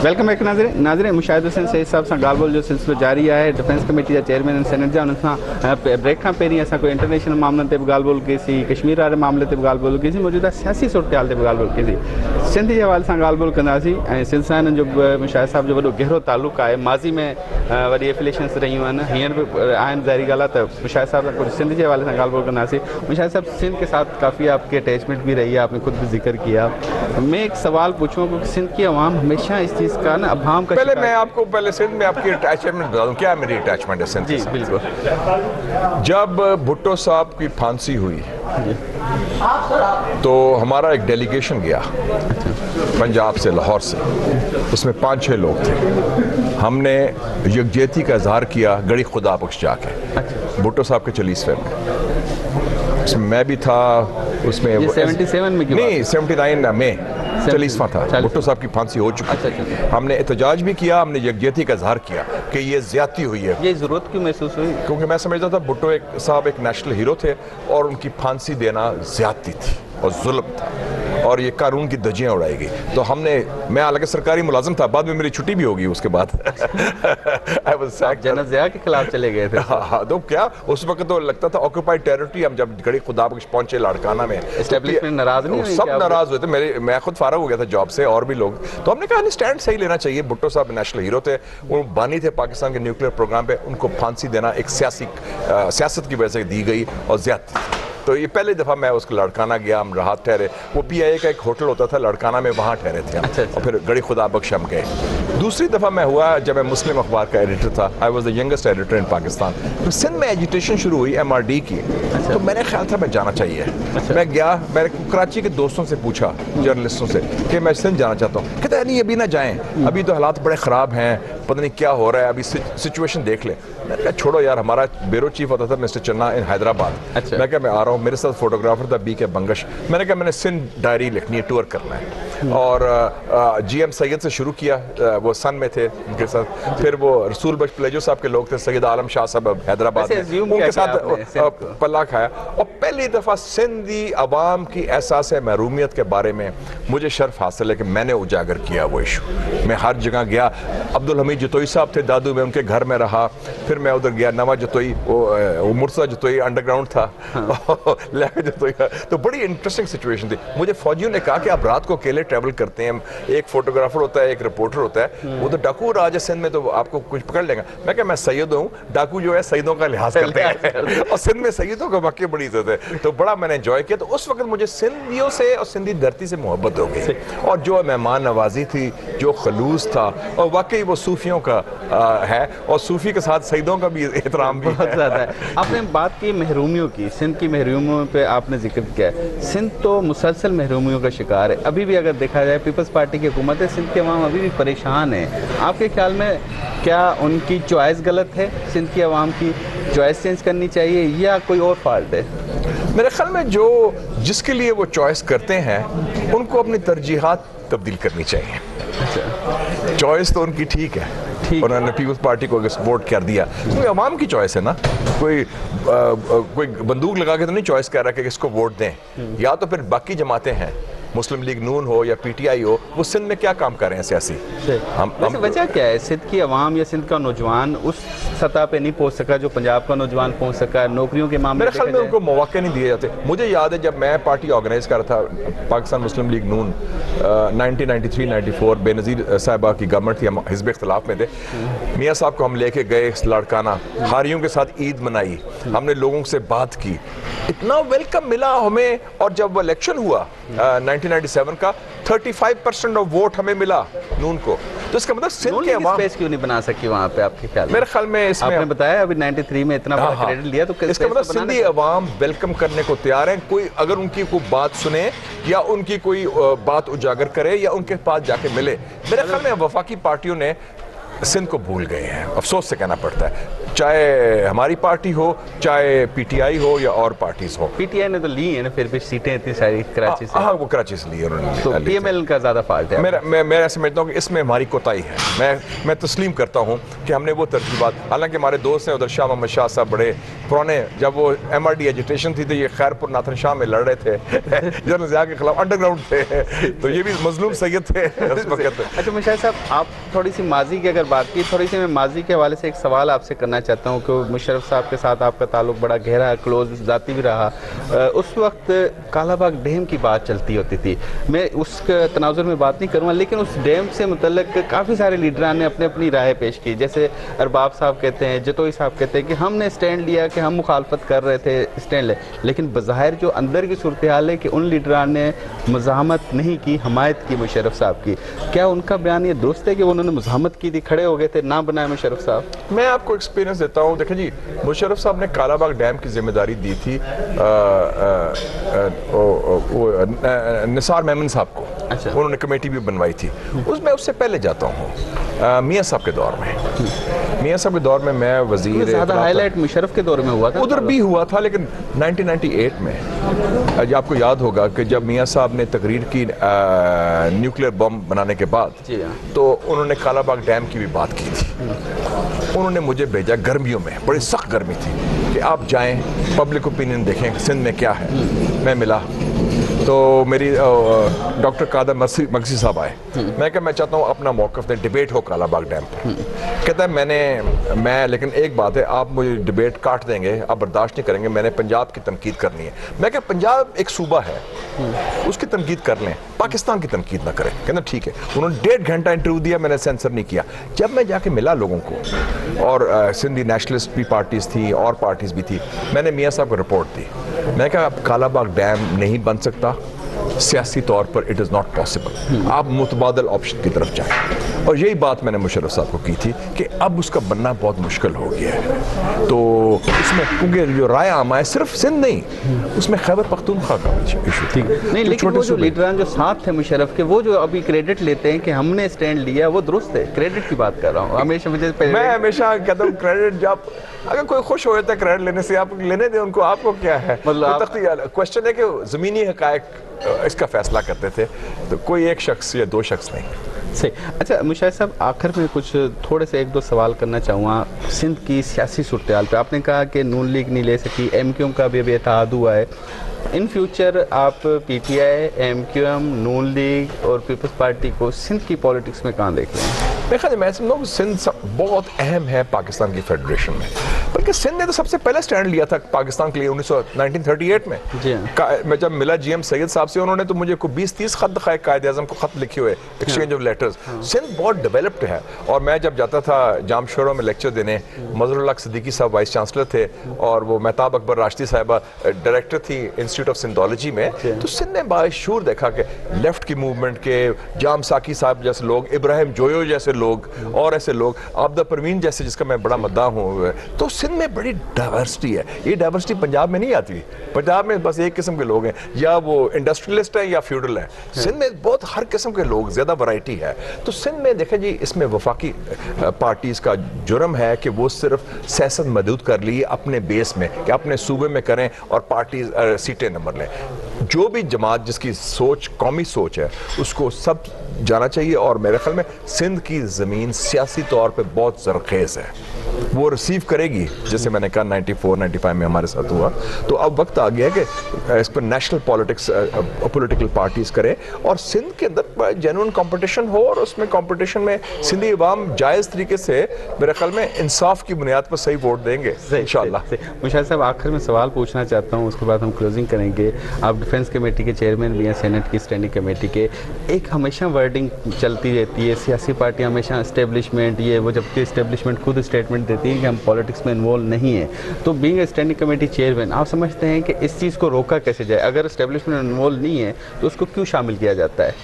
Welcome back नाज़रीन मुशाहिद हुसैन सईद साहब सां ॻाल्हि ॿोल जो सिलसिलो जारी आहे। डिफेंस कमेटी जा चेयरमैन सेनेट जा, उन सां ब्रेक खां पहिरीं असां कोई इंटरनेशनल मामलनि ते बि ॻाल्हि ॿोल कईसीं, कश्मीर वारे मामले ते बि ॻाल्हि ॿोल कईसीं, मौजूदा सियासी सूरत हाल ते बि ॻाल्हि ॿोल कईसीं। सिंध जे हवाले सां ॻाल्हि ॿोल कंदासीं ऐं सिंध सां हिननि जो मुशाहिद साहब जो वॾो गहरो तालुक़ु आहे। माज़ी में वॾी एफिलेशन्स रहियूं आहिनि, हींअर बि आहिनि, ज़ाहिरी ॻाल्हि आहे। त मुशाहिद साहब सां कुछ सिंध के हवाले से ॻाल्हि ॿोल कंदासीं। मुशाहिद साहब, सिंध के साथ काफ़ी आपकी अटैचमेंट भी रही है, आपने खुद भी जिक्र किया। मैं एक सवाल पूछूँ कि सिंध की आवाम हमेशा इस चीज़ का ना अभाम का पहले मैं आपको सिंध में आपकी अटैचमेंट बता दूं, क्या मेरी अटैचमेंट है सिंध जी बिल्कुल। जब भुट्टो साहब की फांसी हुई तो हमारा एक डेलीगेशन गया पंजाब से, लाहौर से, उसमें 5-6 लोग थे। हमने यकजहती का इजहार किया गड़ी खुदा बख्श जाके भुट्टो साहब के 40वें में। उसमें मैं भी था, उसमें 77 में नहीं 79 में 40वां था। भुट्टो साहब की फांसी हो चुकी थी। हमने एहतजाज भी किया, हमने यकजहती का इजहार किया कि ये ज्यादती हुई है। ये जरूरत क्यों महसूस हुई? क्योंकि मैं समझता था भुट्टो साहब एक नेशनल हीरो थे और उनकी फांसी देना ज्यादती थी और जुल्म था और ये कानून की धज्जियां उड़ाई गई। तो मैं हालांकि सरकारी मुलाजिम था, बाद में मेरी छुट्टी भी होगी उसके बाद। जनरल ज़िया के खिलाफ चले गए थे। हाँ, तो क्या उस वक्त तो लगता था ऑक्यूपाइड टेरिटरी। हम जब गड़ी खुदा बख्श पहुंचे लाड़काना में, एस्टेब्लिशमेंट नाराज नहीं हुई? सब नाराज हुए थे। मैं खुद फारग हो गया था जॉब से और भी लोग। तो हमने कहा स्टैंड सही लेना चाहिए। भुट्टो साहब नेशनल हीरो थे, वो बानी थे पाकिस्तान के न्यूक्लियर प्रोग्राम पे। उनको फांसी देना एक सियासत की वजह से दी गई और ज्यादती। तो ये पहली दफ़ा मैं उसको लड़काना गया, हम राहत ठहरे। वो PIA का एक होटल होता था लड़काना में, वहाँ ठहरे थे हम। और फिर गड़ी खुदा बख्श हम गए। दूसरी दफ़ा मैं हुआ जब मैं मुस्लिम अखबार का एडिटर था। I was the youngest editor in Pakistan. तो सिंध में एजिटेशन शुरू हुई MRD की। तो मैंने ख्याल था मैं जाना चाहिए। मैं गया, मैंने कराची के दोस्तों से पूछा, जर्नलिस्टों से, कि मैं सिंध जाना चाहता हूँ। कहते नहीं अभी ना जाएँ, अभी तो हालात बड़े ख़राब हैं, पता नहीं क्या हो रहा है, अभी सिचुएशन देख ले। मैंने कहा छोड़ो यार, हमारा ब्यूरो चीफ होता था मिस्टर चन्ना इन हैदराबाद। मैं क्या मैं आ रहा हूँ, मेरे साथ फोटोग्राफर था BK बंगश। मैंने कहा मैंने सिंध डायरी लिखनी है, टूर करना है। और GM सैयद से शुरू किया, वो सन में थे उनके साथ। फिर वो रसूल बख्श प्लेजो साहब के लोग थे, सैयद आलम शाह साहब हैदराबाद में, उनके साथ पल्ला खाया। और पहली दफ़ा सिंधी अवाम की एहसास महरूमियत के बारे में मुझे शर्फ हासिल है कि मैंने उजागर किया वो इशू। मैं हर जगह गया। अब्दुल हमीद जतोई साहब थे दादू में, उनके घर में रहा। फिर मैं उधर गया, नवा जतोई, वो मुर्सा जतोई अंडरग्राउंड था। जतोई का तो बड़ी इंटरेस्टिंग सिचुएशन थी। मुझे फौजियों ने कहा कि आप रात को अकेले ट्रैवल करते हैं, एक फोटोग्राफर होता है, एक रिपोर्टर होता है, वो तो डाकू राज है सिंध में, तो आपको कुछ पकड़ लेगा। मैं क्या मैं सैयद हूँ, डाकू जो है सैयदों का लिहाज करते हैं और सिंध में सैयदों का वाकई बड़ी इज्जत है। तो बड़ा मैंने एंजॉय किया। तो उस वक्त मुझे सिंधियों से और सिंधी धरती से मोहब्बत हो गई और जो मेहमान नवाजी थी, जो खलूस था, और वाकई वो सूफियों का है और सूफी के साथ सईदों का भी एहतराम भी बहुत ज़्यादा है। आपने बात की महरूमियों की, सिंध की महरूमियों पे आपने जिक्र किया है। सिंध तो मुसलसल महरूमियों का शिकार है। अभी भी अगर देखा जाए पीपल्स पार्टी की हुकूमत है, सिंध के अवाम अभी भी परेशान है। आपके ख्याल में क्या उनकी चॉइस गलत है? सिंध की अवाम की चॉइस चेंज करनी चाहिए या कोई और फॉल्ट है? मेरे ख्याल में जो जिसके लिए वो चॉइस करते हैं उनको अपनी तरजीहात तब्दील करनी चाहिए। चॉइस तो उनकी ठीक है, उन्होंने पीपल्स पार्टी को सपोर्ट कर दिया, क्योंकि अवाम की चॉइस है ना। कोई बंदूक लगा के तो नहीं चॉइस कर रहा कि किसको वोट दें। या तो फिर बाकी जमातें हैं, मुस्लिम लीग नून हो या PTI हो, वो सिंध में क्या काम कर रहे हैं सियासी। वैसे वजह क्या है? सिंध की अवाम या सिंध का नौजवान उस सतह पे नहीं पहुंच सका जो पंजाब का नौजवान पहुंच सका है। नौकरियों के मामले मेरे ख्याल में उनको मौके नहीं दिए जाते। मुझे याद है जब मैं पार्टी ऑर्गेनाइज कर रहा था, पाकिस्तान मुस्लिम लीग नून 1993-94 बेनज़ीर साहिबा की गवर्नमेंट थी, हम हिज़्ब इख्तिलाफ में थे। मियाँ साहब को हम लेके गए लाड़काना, हारियों के साथ ईद मनाई, हमने लोगों से बात की, इतना वेलकम मिला हमें। और जब वो इलेक्शन हुआ 1997 का, 35% ऑफ वोट हमें मिला नून को। तो इसका मतलब सिंध के अवाम स्पेस क्यों नहीं बना सकी वहाँ पे आपके ख्याल में? मेरे ख्याल में इसमें आपने बताया अभी 93 में इतना बड़ा क्रेडिट लिया, तो इसका मतलब सिंधी अवाम वेलकम करने को तैयार है। कोई अगर उनकी कोई बात सुने या उनकी कोई बात उजागर करे या उनके पास जाके मिले। मेरे ख्याल में वफाकी पार्टियों ने सिंध को भूल गए हैं, अफसोस से कहना पड़ता है, चाहे हमारी पार्टी हो, चाहे पीटीआई हो या और पार्टीज हो। पीटीआई ने तो ली है ना फिर भी सीटें इतनी सारी कराची से। हाँ, वो कराची से ली उन्होंने। तो पीएमएल का ज़्यादा फाल्ट है। मैं समझता हूँ कि इसमें हमारी कोताही है। मैं तस्लीम करता हूँ कि हमने वो तरजीबात, हालांकि हमारे दोस्त हैं उधर शाह मोहम्मद शाह साहब बड़े पुराने, जब वो MRD एजुटेशन थी तो ये खैरपुर नाथन शाह में लड़ रहे थे जनरल ज़िया के खिलाफ, अंडरग्राउंड थे, तो ये भी मजलूम सैयद थे उस वक्त। अच्छा मुशाहिद साहब, आप थोड़ी सी माजी की अगर बात की, थोड़ी सी मैं माजी के हवाले से एक सवाल आपसे करना चाहता हूँ कि मुशर्रफ साहब के साथ आपका ताल्लुक बड़ा गहरा, क्लोज जाती भी रहा। उस वक्त कालाबाग डैम की बात चलती होती थी, मैं उस तनाजुर में बात नहीं करूँगा, लेकिन उस डैम से मुतल्लिक काफ़ी सारे लीडरान ने अपने अपनी राय पेश की। जैसे अरबाब साहब कहते हैं, जतोई साहब कहते हैं कि हमने स्टैंड लिया कि हम मुखालफत कर रहे थे, स्टैंड ले, लेकिन बज़ाहिर जो अंदर की सूरत हाल है कि उन लीडरान ने मज़ाहमत नहीं की, हमायत की मुशर्रफ साहब की। क्या उनका बयान ये दुरुस्त है कि उन्होंने मज़ाहमत की थी, खड़े हो गए थे, ना बनाए मुशर्रफ साहब? मैं आपको एक्सपीरियंस देता हूँ। देखें जी, मुशर्रफ साहब ने कालाबाग डैम की जिम्मेदारी दी थी निसार मेमन साहब को। अच्छा। उन्होंने कमेटी भी बनवाई थी। उसमें उससे पहले जाता हूँ मियाँ साहब के दौर में। मियाँ साहब के दौर में मैं वजीर, ज़्यादा हाईलाइट मुशर्रफ के दौर में हुआ था, उधर भी हुआ था, लेकिन 1998 में आपको याद होगा कि जब मियाँ साहब ने तकरीर की न्यूक्लियर बम बनाने के बाद, तो उन्होंने कालाबाग डैम की भी बात की थी। उन्होंने मुझे भेजा गर्मियों में, बड़ी सख्त गर्मी थी, कि आप जाएं, पब्लिक ओपिनियन देखें सिंध में क्या है। मैं मिला तो मेरी डॉक्टर कादर मगसी साहब आए। मैं कहा मैं चाहता हूँ अपना मौक़िफ़ दें, डिबेट हो कालाबाग डैम पर। कहता है मैं लेकिन एक बात है, आप मुझे डिबेट काट देंगे, आप बर्दाश्त नहीं करेंगे, मैंने पंजाब की तनकीद करनी है। मैं कहा पंजाब एक सूबा है, उसकी तनकीद कर लें, पाकिस्तान की तनकीद ना करें। कहना ठीक है। उन्होंने 1.5 घंटा इंटरव्यू दिया, मैंने सेंसर नहीं किया। जब मैं जाके मिला लोगों को, और सिंधी नेशनलिस्ट भी पार्टीज़ थी और पार्टीज़ भी थी, मैंने मियाँ साहब को रिपोर्ट दी। मैं कहा अब कालाबाग डैम नहीं बन सकता, सियासी तौर पर इट इज़ नॉट पॉसिबल, आप मुतबादल ऑप्शन की तरफ जाएं। और यही बात मैंने मुशर्रफ साहब को की थी कि अब उसका बनना बहुत मुश्किल हो गया है। तो इसमें क्योंकि जो राय आमा है सिर्फ सिंध नहीं, उसमें खैबर पख्तूनख्वा का इशू थी नहीं, लेकिन वो जो लीडरान जो साथ थे मुशर्रफ के, वो जो अभी क्रेडिट लेते हैं कि हमने स्टैंड लिया, वो दुरुस्त है? क्रेडिट की बात कर रहा हूँ। हमेशा मैं हमेशा कहता हूँ क्रेडिट, जब अगर कोई खुश हो जाता है क्रेडिट लेने से, आप लेने दें उनको, आपको क्या है। मतलब क्वेश्चन है कि ज़मीनी हक़ाइक़ इसका फैसला करते थे, तो कोई एक शख्स या दो शख्स नहीं। सही। अच्छा मुशाहिद साहब, आखिर में कुछ थोड़े से एक दो सवाल करना चाहूँगा सिंध की सियासी सूरत हाल पे। आपने कहा कि नून लीग नहीं ले सकी, MQM का भी इत्तेहाद हुआ है। इन फ्यूचर आप PTI, MQM, नून लीग और पीपल्स पार्टी को सिंध की पॉलिटिक्स में कहाँ देख रहे हैं? मैं समझता हूँ सिंध बहुत अहम है पाकिस्तान की फेडरेशन में, बल्कि सिंध ने तो सबसे पहले स्टैंड लिया था पाकिस्तान के लिए 1938 में। जी मैं जब मिला GM सैयद साहब से, उन्होंने तो मुझे को 20-30 खत दिखाए, कायदे आज़म को खत लिखे हुए, एक्सचेंज ऑफ लेटर्स। सिंध बहुत डेवलप्ड है। और मैं जब जाता था जामशोरों में लेक्चर देने, मज़हरुल हक सिद्दीकी साहब वाइस चांसलर थे, और वो मेहताब अकबर राशिदी साहिबा डायरेक्टर थी इंस्टीट्यूट ऑफ सिंधोलॉजी में। तो सिंध ने बाशूर देखा कि लेफ्ट की मूवमेंट के जाम साकी साहब जैसे लोग, इब्राहिम जोयो जैसे लोग, और ऐसे लोग, आबदा परवीन जैसे, जिसका मैं बड़ा मद्दा हूँ। तो सिंध में बड़ी डाइवर्सिटी है। ये डाइवर्सिटी पंजाब में नहीं आती। पंजाब में बस एक किस्म के लोग हैं, या वो इंडस्ट्रियलिस्ट है या फ्यूडल है। सिंध में बहुत हर किस्म के लोग, ज़्यादा वैरायटी है। तो सिंध में देखें जी, इसमें वफाकी पार्टीज़ का जुर्म है कि वो सिर्फ सियासत महदूद कर ली अपने बेस में, कि अपने सूबे में करें और पार्टी सीटें नंबर लें। जो भी जमात जिसकी सोच कौमी सोच है, उसको सब जाना चाहिए। और मेरे ख्याल में सिंध की ज़मीन सियासी तौर पे बहुत ज़रखेज़ है, वो रिसीव करेगी, जैसे मैंने कहा 94-95 में हमारे साथ हुआ। तो अब वक्त आ गया कि इस पर नेशनल पॉलिटिक्स, पॉलिटिकल पार्टीज़ करें, और सिंध के अंदर जेन्युइन कंपटीशन हो, और उसमें कंपटीशन में सिंधी अवाम जायज़ तरीके से मेरे ख्याल में इंसाफ की बुनियाद पर सही वोट देंगे इंशाअल्लाह। मुशाहिद साहब, आखिर में सवाल पूछना चाहता हूँ, उसके बाद हम क्लोजिंग करेंगे। आप डिफेंस कमेटी के चेयरमैन भी हैं, सेनेट की स्टैंडिंग कमेटी के। एक हमेशा वर्डिंग चलती रहती है, सियासी पार्टी हमेशा इस्टेब्लिशमेंट, ये वो, जबकि इस्टेब्लिशमेंट खुद स्टेटमेंट देती है कि हम पॉलिटिक्स में इन्वॉल्व नहीं है। तो बीइंग स्टैंडिंग कमेटी चेयरमैन, आप समझते हैं कि इस चीज़ को रोका कैसे जाए? अगर इस्टेब्लिशमेंट इन्वॉल्व नहीं है तो उसको क्यों शामिल किया जाता है,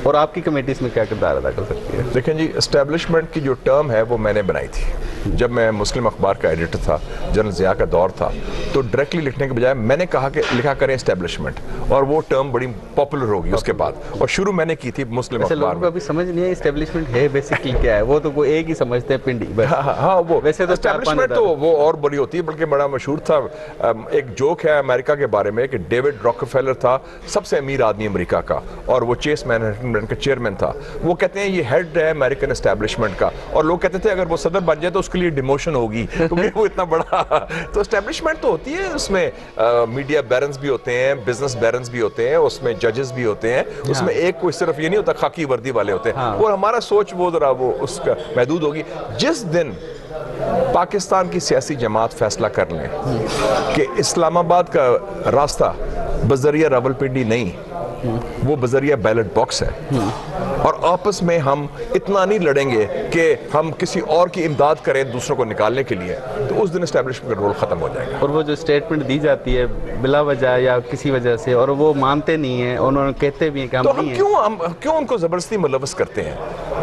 और आपकी कमेटी इसमें क्या किरदार अदा कर सकती है? देखें जी, इस्टेब्लिशमेंट की जो टर्म है वो मैंने बनाई थी जब मैं मुस्लिम अखबार का एडिटर था, जनरल ज़िया का दौर था। तो डायरेक्टली लिखने के बजाय मैंने कहा कि लिखा करें एस्टेब्लिशमेंट, और वो टर्म बड़ी पॉपुलर होगी उसके बाद, और शुरू मैंने की थी मुस्लिम वैसे अखबार लोगों को में। अभी समझ नहीं है एस्टेब्लिशमेंट है बेसिकली क्या है, वो तो वो एक ही समझते हैं पिंडी बस। हाँ वो वैसे तो एस्टेब्लिशमेंट तो वो और बड़ी होती है, बल्कि बड़ा मशहूर था। एक जोक है अमेरिका के बारे में कि डेविड रॉकफेलर था सबसे अमीर आदमी अमेरिका का, और वो चेस मैनहट्टन का चेयरमैन था। वो कहते हैं ये हेड है अमेरिकन एस्टेब्लिशमेंट का, और लोग कहते थे अगर वो सदर बन जाए तो उसके लिए डिमोशन होगी क्योंकि वो इतना बड़ा तो एस्टेब्लिशमेंट तो होती है, उसमें मीडिया बैरन्स भी होते हैं, बिजनेस बैरन्स भी होते हैं, उसमें जजेस भी होते हैं, उसमें एक कोई सिर्फ ये नहीं होता खाकी वर्दी वाले होते हैं। और हमारा सोच वो जरा वो उसका महदूद होगी। जिस दिन पाकिस्तान की सियासी जमात फैसला कर लें कि इस्लामाबाद का रास्ता बजरिया रावलपिंडी नहीं, वो बजरिया बैलेट बॉक्स है, और आपस में हम इतना नहीं लड़ेंगे कि हम किसी और की इमदाद करें दूसरों को निकालने के लिए, तो उस दिन एस्टेब्लिशमेंट का रोल खत्म हो जाएगा। और वो जो स्टेटमेंट दी जाती है बिला वजह या किसी वजह से, और वो मानते नहीं है, उन्होंने कहते भी हैं कि हम तो नहीं हम क्यों उनको जबरदस्ती मुलवस करते हैं?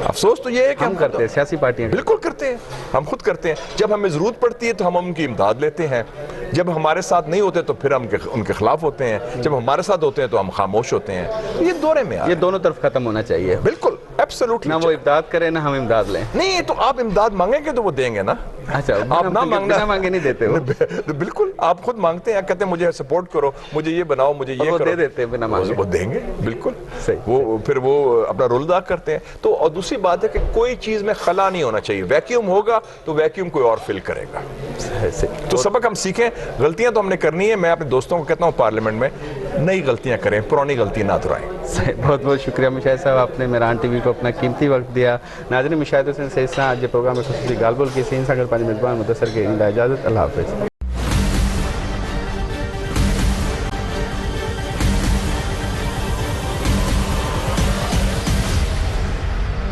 अफसोस तो ये है कि हम करते हैं, सियासी पार्टियां बिल्कुल करते हैं, हम खुद करते हैं। जब हमें जरूरत पड़ती है तो हम उनकी इमदाद लेते हैं, जब हमारे साथ नहीं होते तो फिर हम उनके खिलाफ होते हैं, जब हमारे साथ होते हैं तो हम खामोश होते हैं। ये दौरे में ये दोनों तरफ खत्म होना चाहिए। बिल्कुल एब्सोल्युटली, ना वो इमदाद करे ना हम इमदाद लें। नहीं तो आप इमदाद मांगेंगे तो वो देंगे ना। अच्छा, आप ना बिना मांगे नहीं देते हो। बिल्कुल, आप खुद मांगते हैं, कहते हैं मुझे सपोर्ट करो, मुझे ये बनाओ, मुझे ये वो करो, दे देते हैं बिना मांगे। वो देंगे बिल्कुल सही। वो फिर वो अपना रोल अदा करते हैं। तो और दूसरी बात है कि कोई चीज में खला नहीं होना चाहिए। वैक्यूम होगा तो वैक्यूम कोई और फिल करेगा। तो सबक हम सीखें, गलतियां तो हमने करनी है। मैं अपने दोस्तों को कहता हूं पार्लियामेंट में नई गलतियां करें, पुरानी गलतियां ना दोहराएं। बहुत बहुत शुक्रिया मुशाहिद साहब, आपने मेरान टीवी को अपना कीमती वक्त दिया। नाज़रीन, मुशाहिद हुसैन सईद साहब आज प्रोग्राम में खुसूसी गालबोल की सीन सागर पानी मेजबान मुदस्सर के इजाज़त। अल्लाह हाफ़िज़।